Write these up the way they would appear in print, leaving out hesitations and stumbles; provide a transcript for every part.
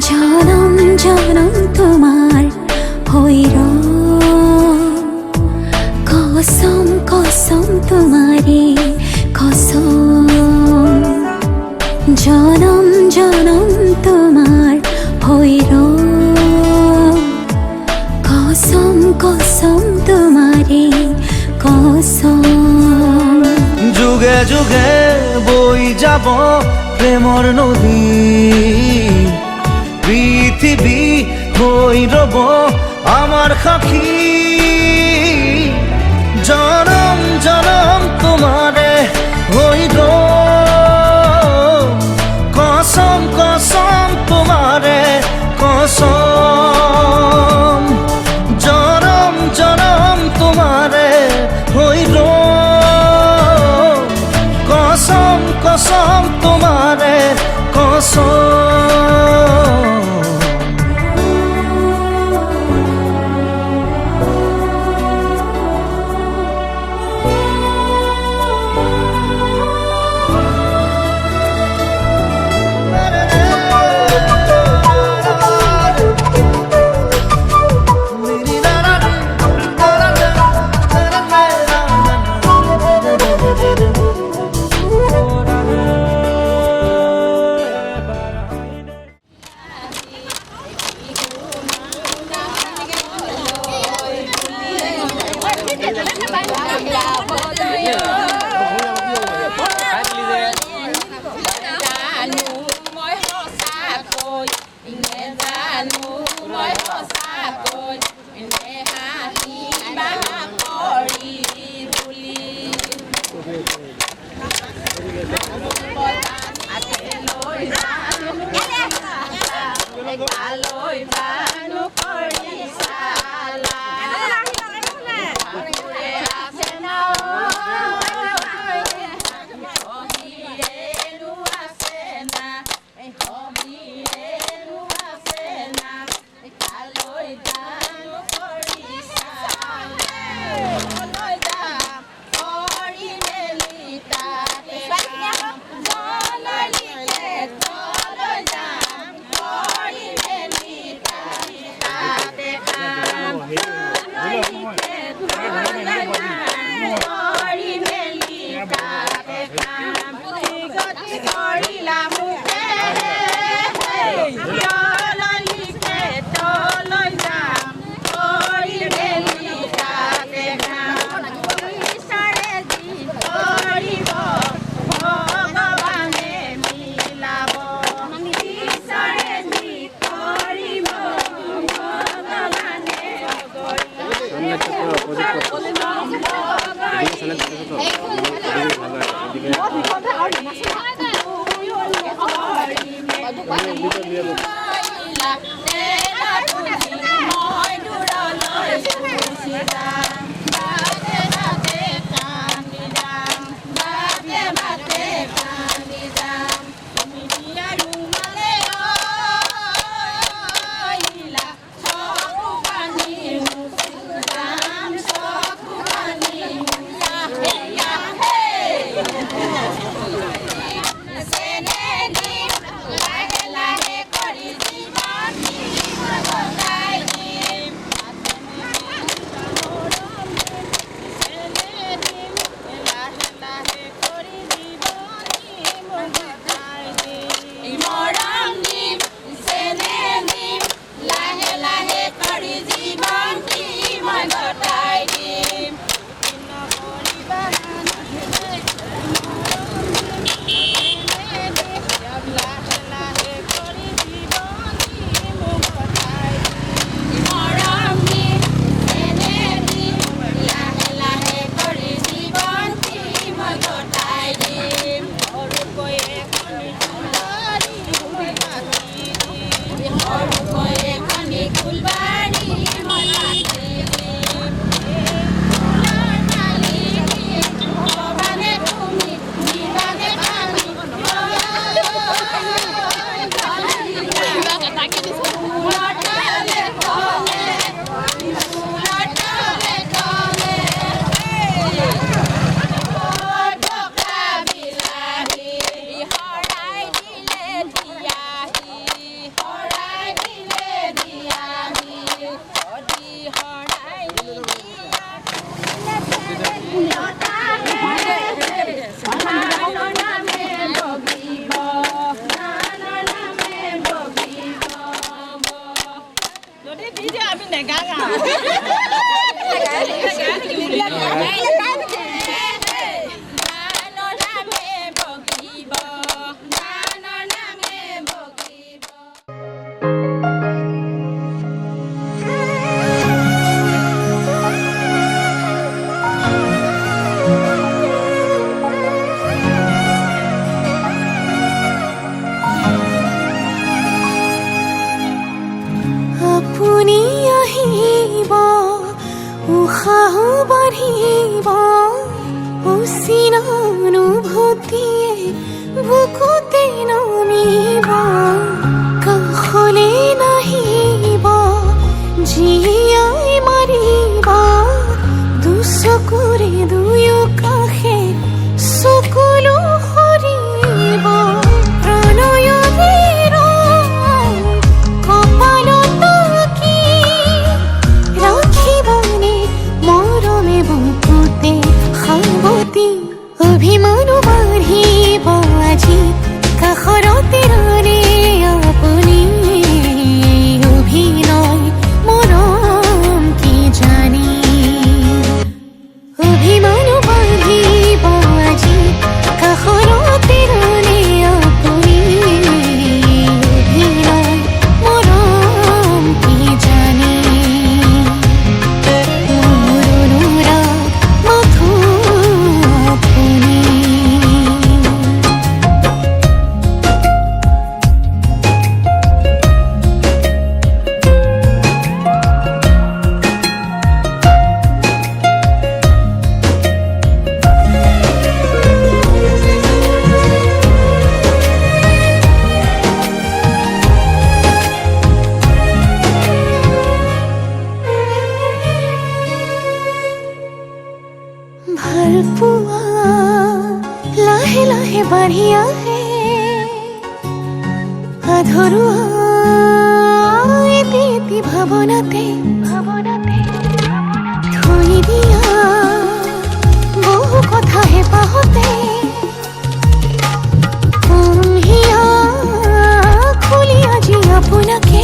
জনম জনম তোমার হইর কসম কসম তোমারে কসম জনম জনম তোমার হইর কসম কসম তোমারে কসম যুগে যুগে বই যাব প্রেমর নদী পৃথিবী হই রব আমার সাক্ষী জনম জনম তোমারে হইর কসম কসম তোমারে কসম জনম জনম তোমারে হইর কসম কসম তোমারে কসম আপুনি আহিব উশাহ বাঢ়িব অচিন অনুভূতিয়ে বুকুতে নমিব কাষলে নাহিব জীয়াই মাৰিব দুচকুৰে দুয়ো কাষে চকুলো সৰিব প্ৰণয়ৰে ৰং কপালত কি ৰাখিবানে মৰমে বুকুতে সাৱতি অভিমান বাঢ়িব আজি কাষৰতে ৰলে আপুনি অভিনয় মৰম কি জানি অভিমান বাঢ়িব আজি কাষৰতে ৰলে আপুনি অভিনয় মৰম কি জানি মোৰ অনুৰাগ মাথো আপুনি ভাল পোৱা লাহে লাহে বাঢ়ি আহে আধৰুৱা এটি এটি ভাৱনাতে থৈ দিয়া বহু কথা হেঁপাহতে হিয়া খুলি আজি আপোনাকে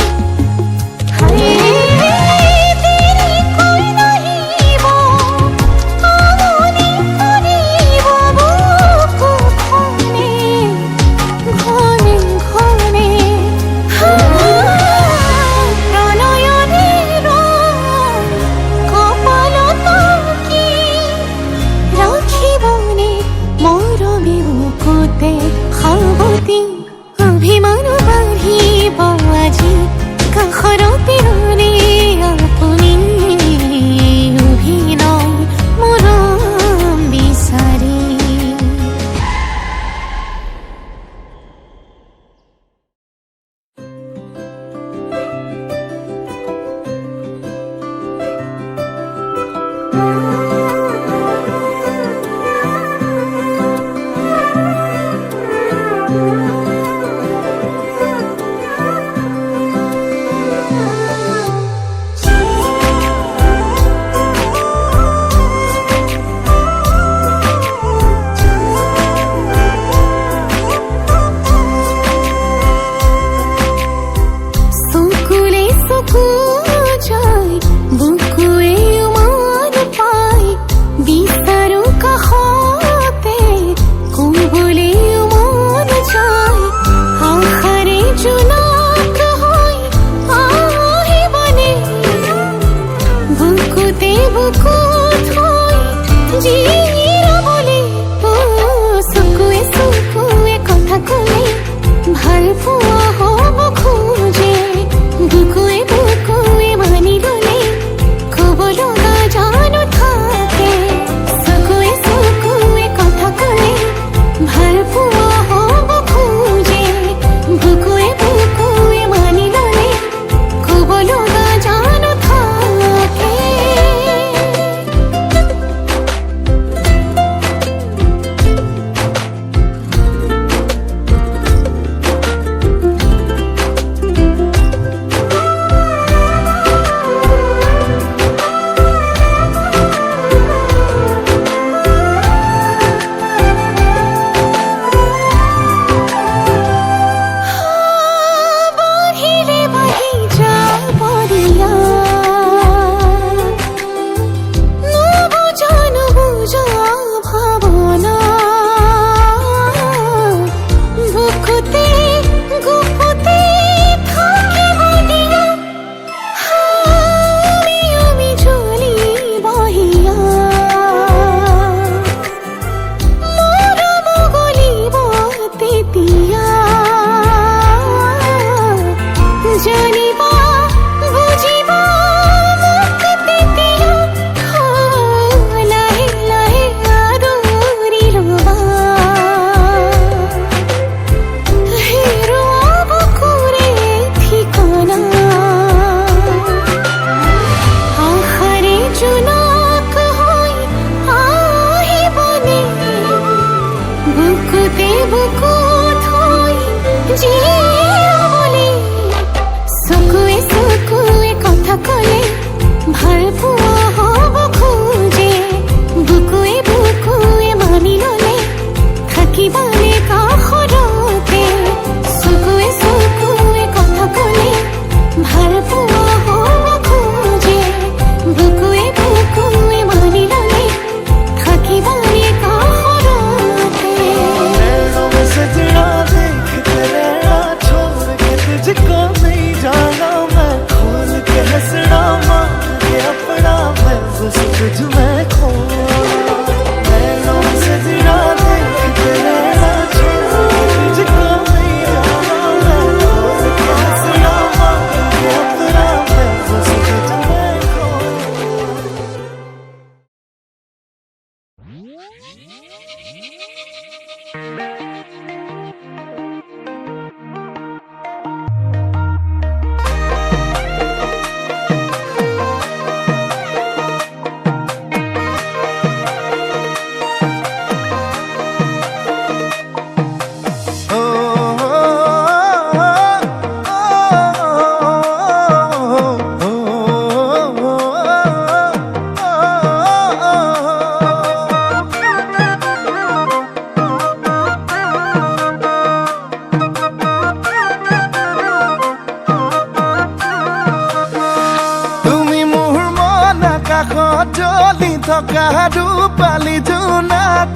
জ্বলি থকা ৰূপালী জোনাক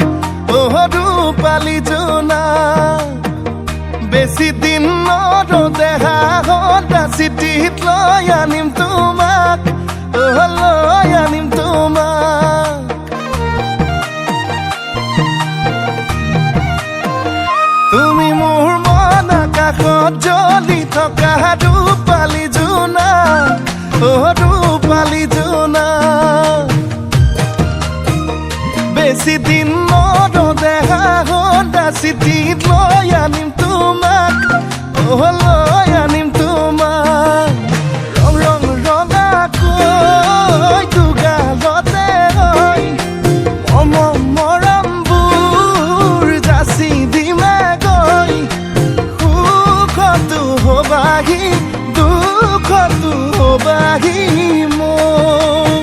ৰূপালী জোনাক বেছি দিন নৰদেহা সদা চিঠিত লৈ আনিম তোমাক লৈ আনিম তোমাক তুমি মোৰ মন আকাশত জ্বলি থকা ৰূপালী জোনাক ৰূপালী জোনাক বেছি দিন নৰদেহা সদা চিঠিত লৈ আনিম তোমাক লৈ আনিম তোমাক ৰং ৰং ৰঙাকৈ দুগালতে হৈ মৰমবোৰ যাচি দিমে গৈ সুখতো হবাহি দুখতো হবাহি মোৰ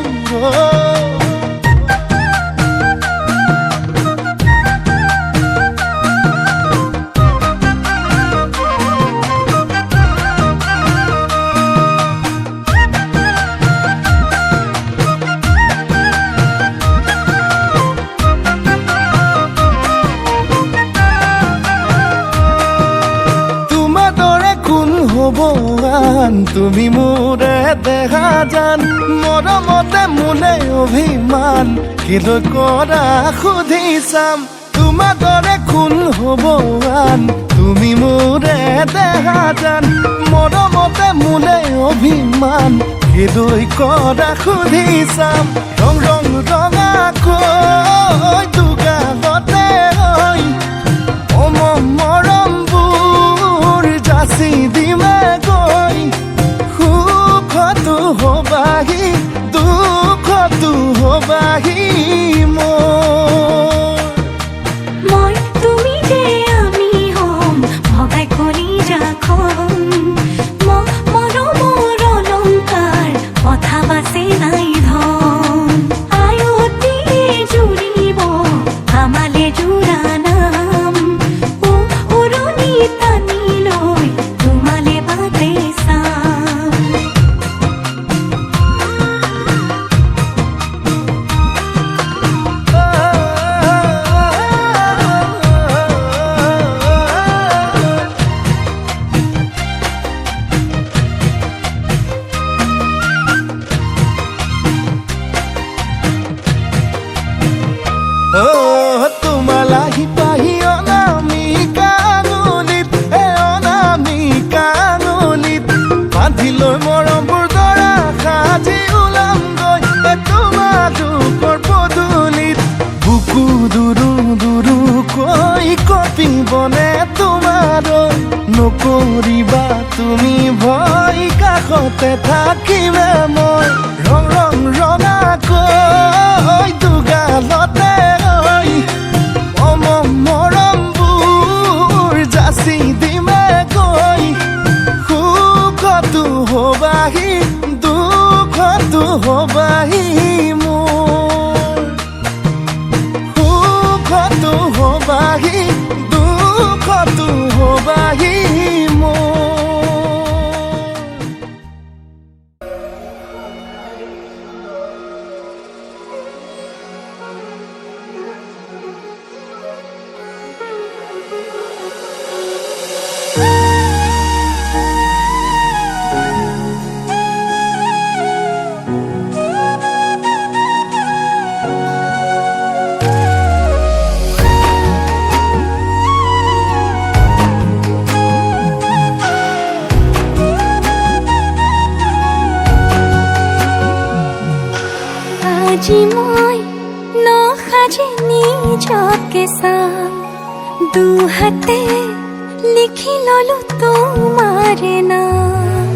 তুমি মোৰে দেখা জান মৰমতে মোলে অভিমান কিলৈ কৰা সুধি চাম তোমাৰ দৰে কোন হ'ব আন তুমি মোৰে দেখা জান মৰমতে মোলে অভিমান কিলৈ কৰা সুধি চাম ৰং ৰং ৰঙাকৈ দুগালতে হৈ মৰমবোৰ যাচি দিমে গৈ সুখতো হবাহি দুখতো হবাহি মই তুমি যে আমি হম ভগাই কৰি যাখম মৰমৰ অলংকাৰ কথা বাচে নাই ধন আয়তি জুৰিব আমালে জোৰা নাম উৰণি টানি লৈ তোমালে বাটে চাম তোমালাহি পাহি অনামিকা আঙুলিত অনামিকা আঙুলিত বান্ধি লৈ মৰমবোৰ দৰা সাজি ওলাম গৈ তোমালোকৰ পদূলিত বুকু দুৰু দুৰু কৈ কঁপিবনে তোমালৈ নকৰিবা তুমি ভয় কাষতে থাকিমে মই ৰং ৰং ৰঙাকৈ দুগালতে হৈ মৰমবোৰ যাচি দিমে গৈ সুখতো হবাহি দুখতো হবাহি মোৰ সুখতো হবাহি দুখতো হবাহি মোৰ আজি মই নসাজি নিজকে চাম দুহাতে লিখি ললো তোমাৰে নাম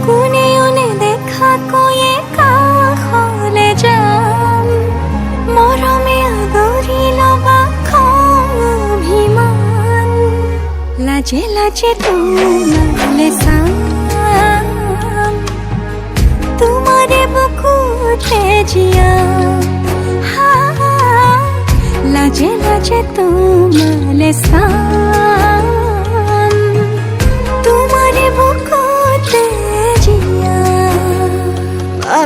কোনে কোনে দেখা কৈয়ে কাষলে যাম মৰমে আদৰি লবা খং অভিমান লাজে লাজে তোমালে চাম তোমাৰে বুকুতে জিয়া লাজে লাজে তোমালে চাম তোমাৰে বুকুতে জিয়া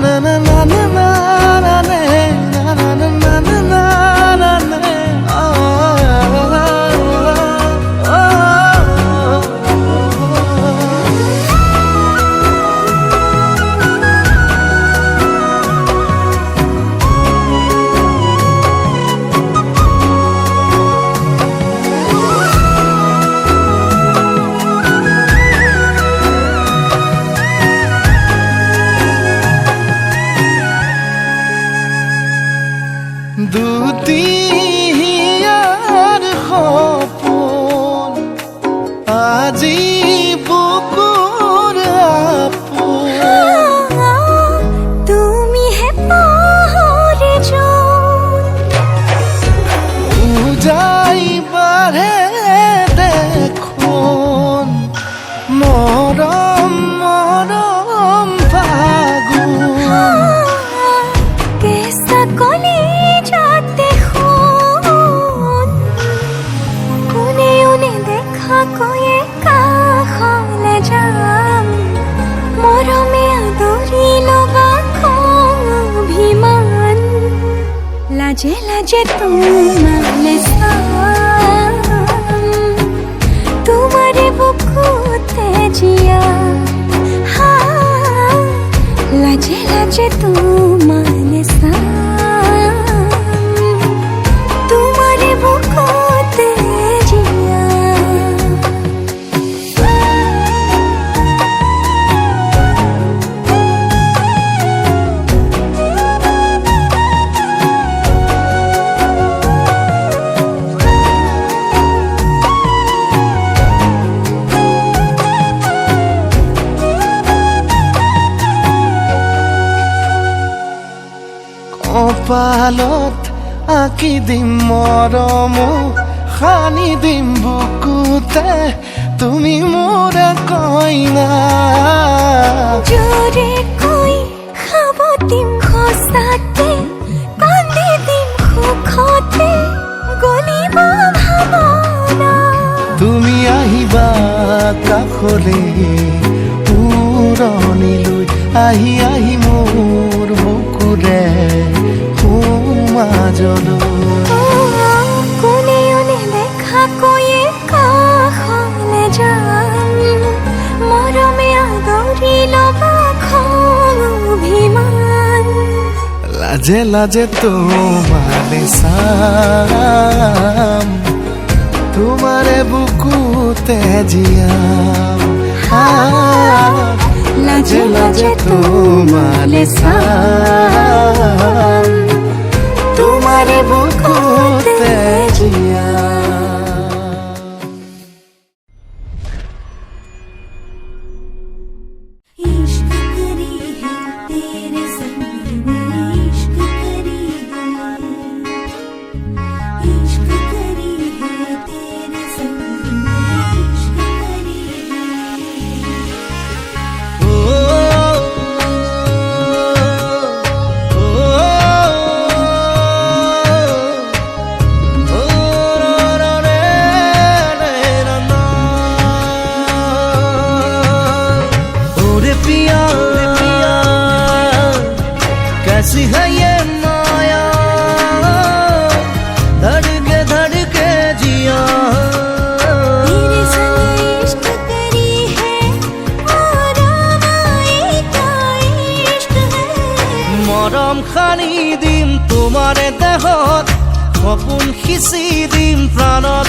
na na na na na na লাজে লাজে তোমালে চাম তোমারে বুকুতে জিয়া হা লাজে লাজে তোমালে চাম তোমারে বুকুতে জিয়া কপালত আঁকি দিম মৰম সানি দিম বুকুতে তুমি মোৰ কইনা জোরে কই খাব দিম খসাতে কান্দি দিম সুখতে গলিব ভাবনা তুমি আহিবা কাষলে পুৰণিলৈ আহি আহি মোৰ বুকুৰে সোমাজলৈ কোনেও নেদেখা কৈয়ে কাষলে যাম মৰমে আদৰি ল'বা খং অভিমান লাজে লাজে তোমালে চাম তোমারে বুকুতে জিয়াম লাজে লাজে তোমালে চাম তোমারে বুকুতে জিয়াম इश्क करी है तेरे संग में इश्क करी है इश्क करी है तेरे संग में इश्क करी है कैसी है ये माया धड़के धड़के जिया तेरे संग इश्क करी है और आए का इश्क है মৰম খানি দিম তোমাৰে দেহত সপোন সিঁচি দিম প্ৰাণত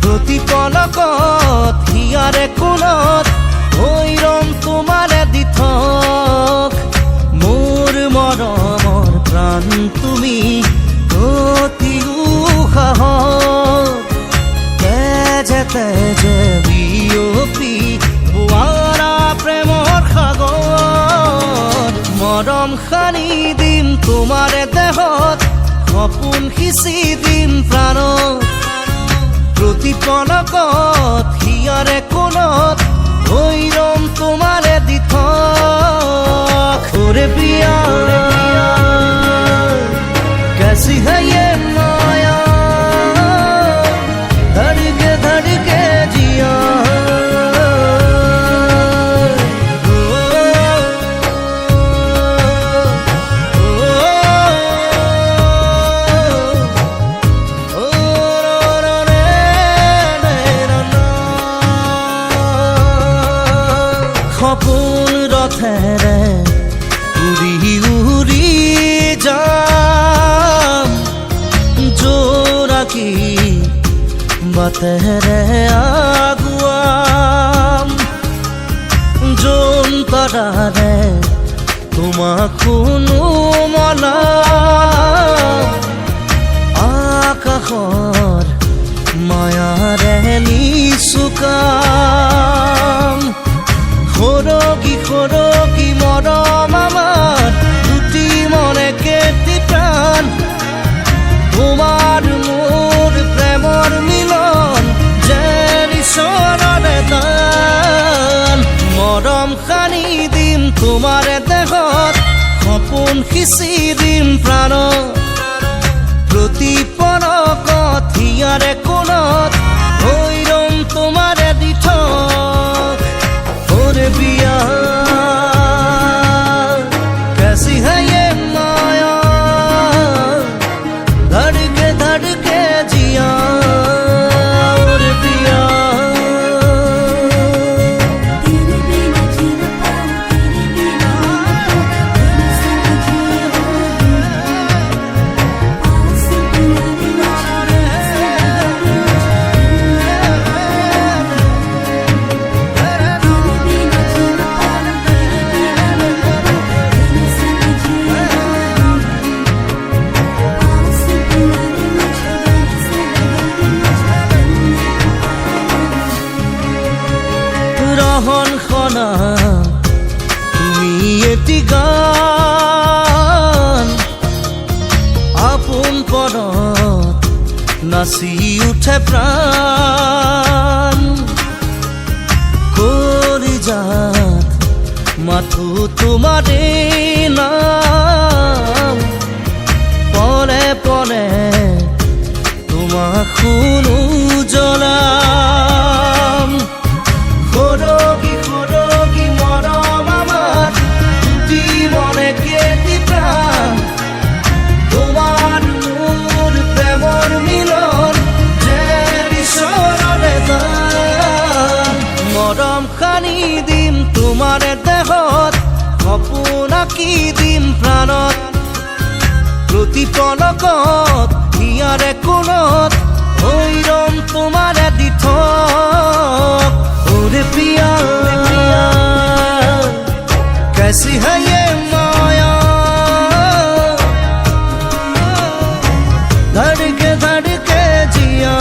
প্ৰতি পলকত হিয়াৰে কোণত হৈ ৰম তোমাৰে দিঠক মোৰ মৰমৰ প্ৰাণ তুমি অতি উশাহত তেজে তেজে বিয়পি বোৱাৰা প্ৰেমৰ সাগৰ মৰম সানি দিম তোমাৰে দেহত সপোন সিঁচি দিম প্ৰাণত প্ৰতি পলকত হিয়াৰে কোণত হৈ ৰম তোমাৰে দিঠক ওৰে পিয়া कैसी है ये माया धड़के धड़के जिया সপোন ৰথেৰে উৰি উৰি যাম জোৰাকি বাটেৰে আগুৱাম জোনতৰাৰে তোমাক শুনো মনা আকাশৰ মায়াৰে নিচুকাম সৰগী সৰগী মৰম আমাৰ দুটি মনে কেটি প্ৰাণ তোমাৰ মোৰ প্ৰেমৰ মিলন যেন ঈশ্বৰৰে দান মৰম সানি দিম তোমাৰে দেহত সপোন সিঁচি দিম প্ৰাণত প্ৰতি পলকত হিয়াৰে কোণত হৈ ৰম তোমাৰে দিঠক ওরে পিয়া कैसी है ये माया শনা তুমি এটি গান আপোন পদত নাচি উঠে প্ৰাণ কলিজাত মাথো তোমাৰে নাম পলে পলে তোমাক শুনো জনাম সৰগী সৰগী মৰম আমাৰ দুটি মনে কেতি প্ৰাণ তোমাৰ মোৰ প্ৰেমৰ মিলন যে বিচৰলে যাম মৰম খানি দিম তোমাৰে দেহত সপোন আঁকি দিম প্ৰাণত প্ৰতি পলকত হিয়াৰে কোণত হৈ ৰম তোমাৰে দিঠক ওরে পিয়া कैसी है ये माया धड़के धड़के जिया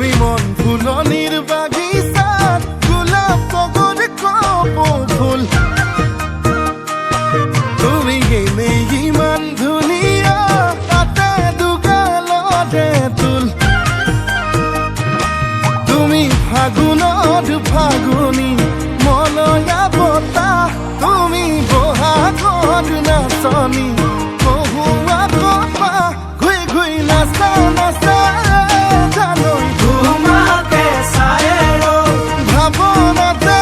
তুমি মন ফুলনিৰ বাগিচাত গোলাপ তগৰ কপৌ ফুল তুমি এনেই ইমান ধুনীয়া তাতে দুগালতে তুল তুমি ফাগুনত ফাগুনী মলয়া বতাহ তুমি বহাগত নাচনী কহুৱা কপা ঘুই ঘুই নাচা নাচা জানৈ তোমাকে চাই ভাৱনাতে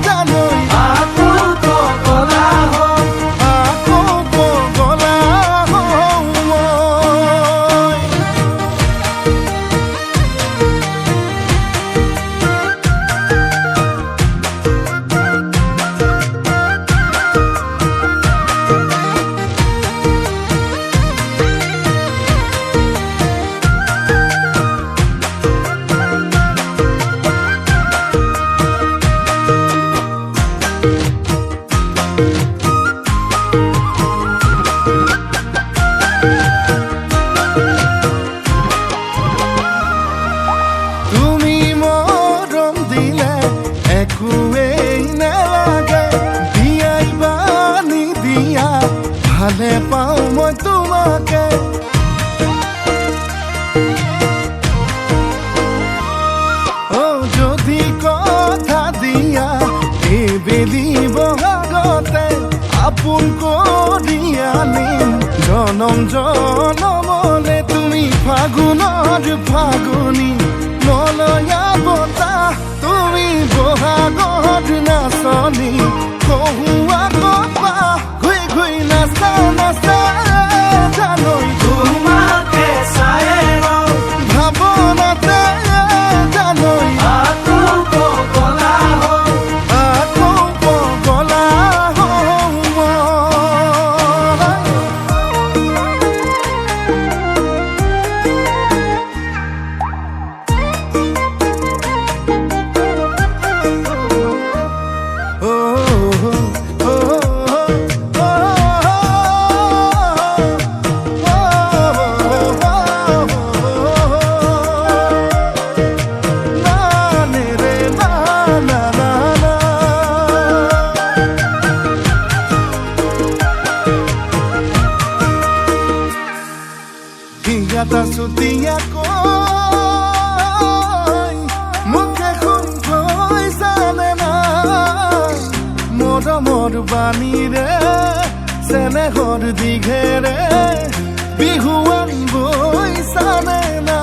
জানৈ আকৌ পগলা হওঁ আকৌ পগলা হওঁ মই। তুমি মৰম দিলে একোৱেই নালাগে দিয়াই বানি দিয়া ভালে পাওঁ মই তোমাকে যদি কথা দিয়া এইবেলি বহাগতে আপোন কৰি আনিম জনম জনমলে তুমি ফাগুনৰ ফাগুনী মলয়া বতাহ তুমি বহাগত নাচনী কহুৱা কপা ঘুই ঘুই নাচা নাচা জানৈ তোমাকে চাই ভাৱনাতে জানৈ আকৌ পগলা হওঁ আকৌ পগলা হওঁ মই। Gata চুতীয়াকৈ মুখে শুনকৈ জানে না মৰমৰ বাণীৰে চেনেহৰ দীঘেৰে বিহুৱান বৈ জানে না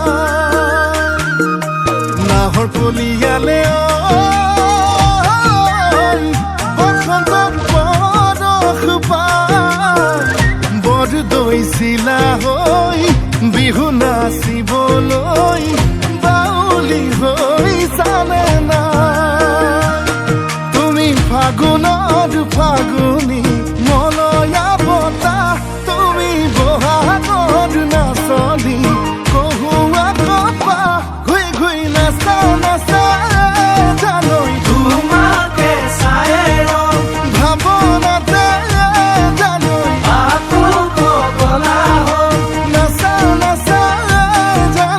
নাহৰ কলিয়ালে বসন্তৰ বৰষ পাই বৰ দৈছিলা হৈ বিহু নাচিবলৈ বাউলি হৈ জানে না তুমি ফাগুনত ফাগুনী মলয়া বতাহ তুমি বহাগত নাচনী কহুৱা কপা ঘুই ঘুই নাচা নাচা জানৈ তোমাকে চাই ভাৱনাতে জানৈ আকৌ পগলা হওঁ নাচা নাচা জানৈ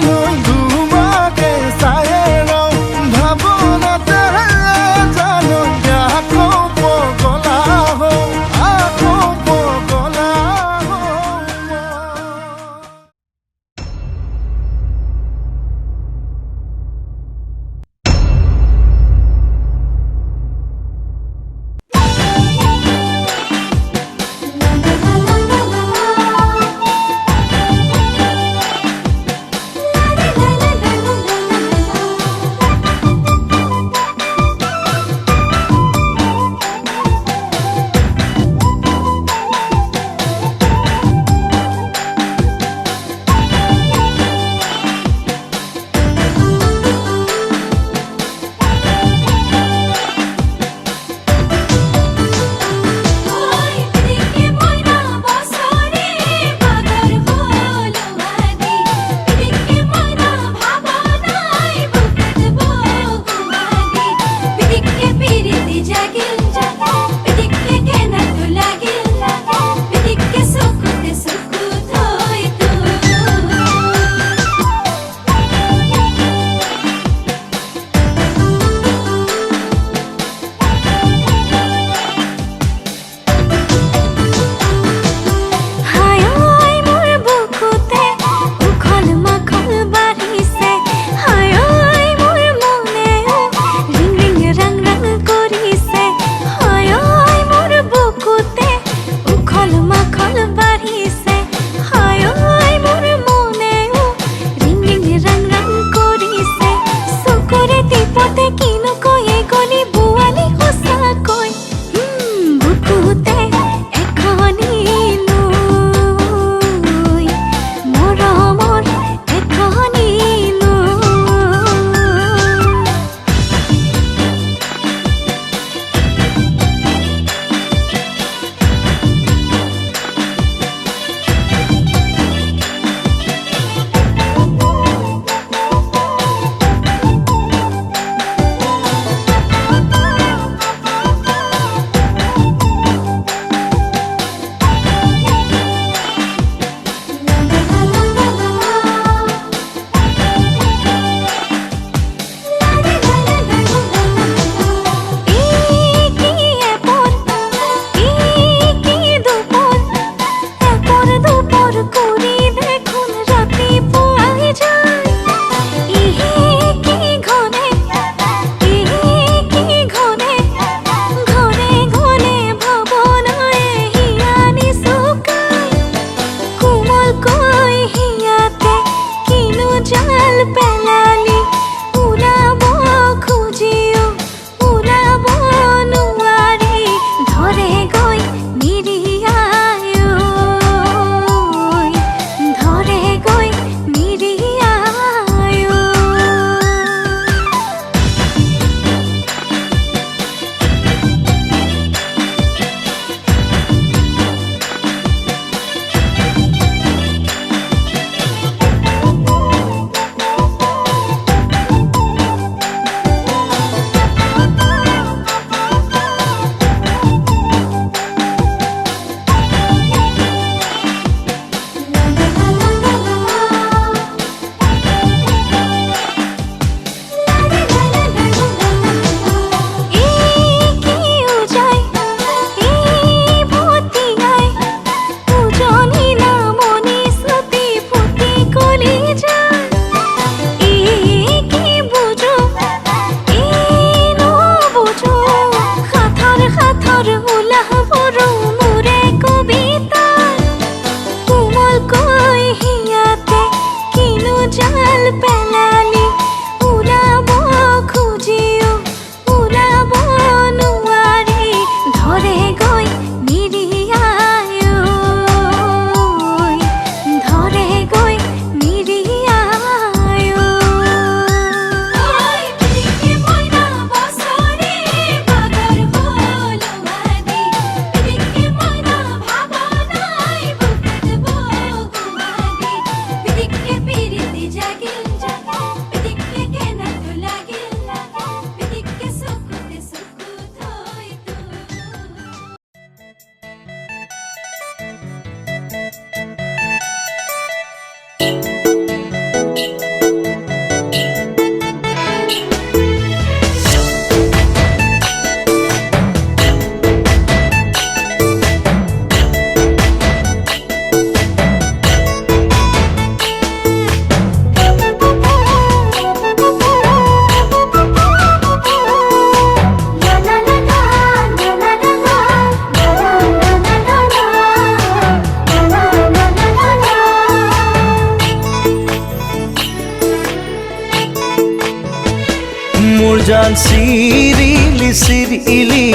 জান চিৰিলি চিৰিলি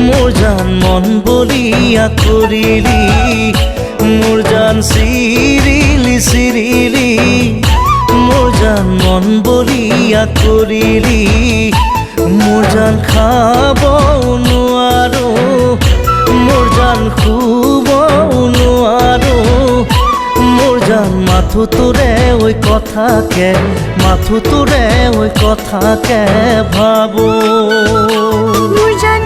মোৰ জান মন বলিয়া কৰিলি মোৰ জান চিৰিলি চিৰিলি মোৰ জান মন বলিয়া কৰিলি মোৰ জান খাব নোৱাৰো মোৰ জান শুব নোৱাৰো মোৰ জান মাথো তোৰে ওই কথাকে মাথো তোৰে ওই কথাকে ভাবো মোৰ জান